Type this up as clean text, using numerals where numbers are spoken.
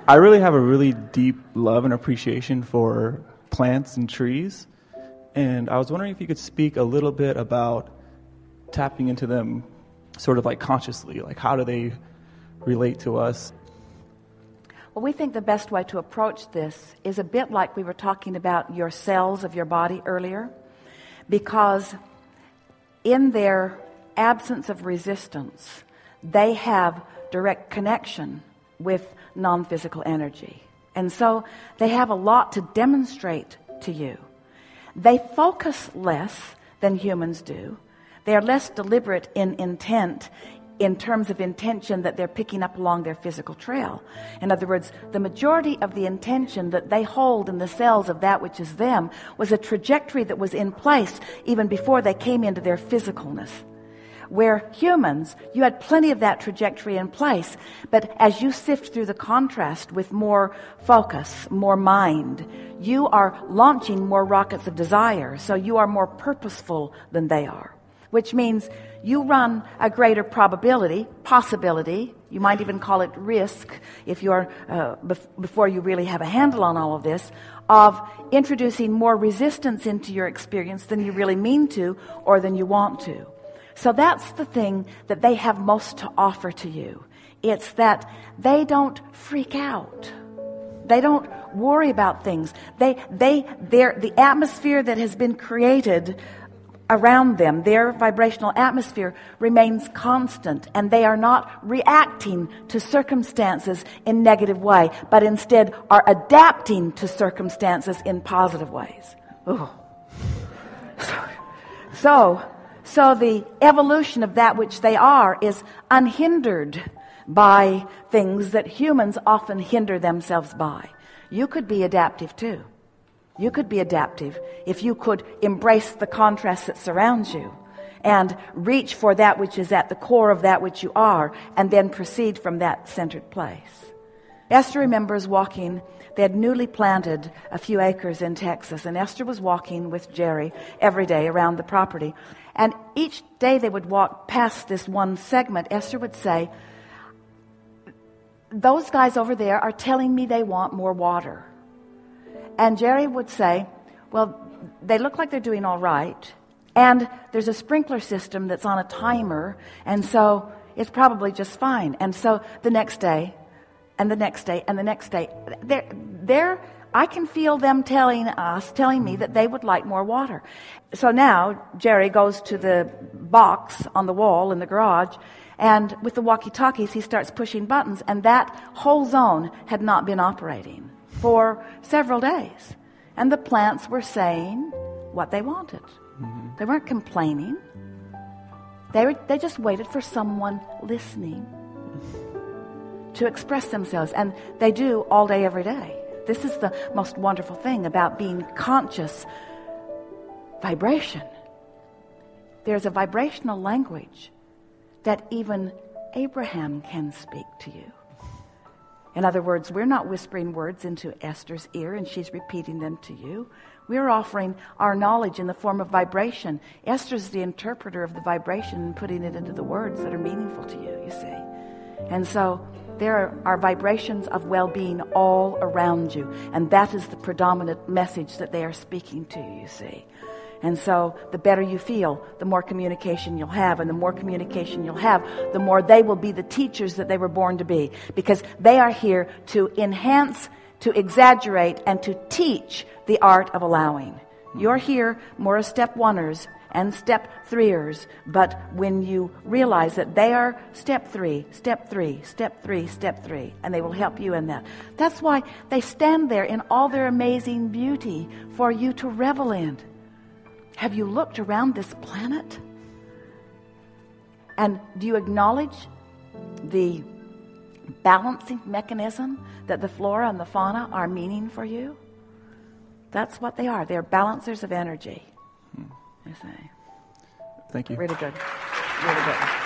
I really have a really deep love and appreciation for plants and trees, and I was wondering if you could speak a little bit about tapping into them sort of like consciously, like how do they relate to us? Well, we think the best way to approach this is a bit like we were talking about your cells of your body earlier, because in their absence of resistance, they have direct connection with non-physical energy. And so they have a lot to demonstrate to you. They focus less than humans do. They are less deliberate in intent, in terms of intention that they're picking up along their physical trail. In other words, the majority of the intention that they hold in the cells of that which is them was a trajectory that was in place even before they came into their physicalness. Where humans, you had plenty of that trajectory in place, but as you sift through the contrast with more focus, more mind, you are launching more rockets of desire, so you are more purposeful than they are, which means you run a greater possibility, you might even call it risk, if you are, before you really have a handle on all of this, of introducing more resistance into your experience than you really mean to or than you want to. So that's the thing that they have most to offer to you. It's that they don't freak out. They don't worry about things. The atmosphere that has been created around them, their vibrational atmosphere, remains constant, and they are not reacting to circumstances in negative way, but instead are adapting to circumstances in positive ways. Ooh. So the evolution of that which they are is unhindered by things that humans often hinder themselves by. You could be adaptive too. You could be adaptive if you could embrace the contrast that surrounds you and reach for that which is at the core of that which you are, and then proceed from that centered place. Esther remembers walking. They had newly planted a few acres in Texas, and Esther was walking with Jerry every day around the property. And each day they would walk past this one segment, Esther would say, "Those guys over there are telling me they want more water." And Jerry would say, "Well, they look like they're doing all right. And there's a sprinkler system that's on a timer, and so it's probably just fine." And so the next day, and the next day, and the next day, I can feel them telling me that they would like more water. So now Jerry goes to the box on the wall in the garage, and with the walkie-talkies he starts pushing buttons, and that whole zone had not been operating for several days. And the plants were saying what they wanted. Mm-hmm. They weren't complaining. They just waited for someone listening to express themselves, and they do all day, every day. This is the most wonderful thing about being conscious vibration. There's a vibrational language that even Abraham can speak to you. In other words, we're not whispering words into Esther's ear and she's repeating them to you. We're offering our knowledge in the form of vibration. Esther's the interpreter of the vibration and putting it into the words that are meaningful to you, you see. And so there are vibrations of well-being all around you, and that is the predominant message that they are speaking to you, you see. And so the better you feel, the more communication you'll have, and the more communication you'll have, the more they will be the teachers that they were born to be, because they are here to enhance, to exaggerate, and to teach the art of allowing. You're here more as step oneers and step threeers, but when you realize that they are step three, step three, step three, step three, and they will help you in that. That's why they stand there in all their amazing beauty for you to revel in. Have you looked around this planet? And do you acknowledge the balancing mechanism that the flora and the fauna are meaning for you? That's what they are. They're balancers of energy. You say. Thank you. Really good. Really good.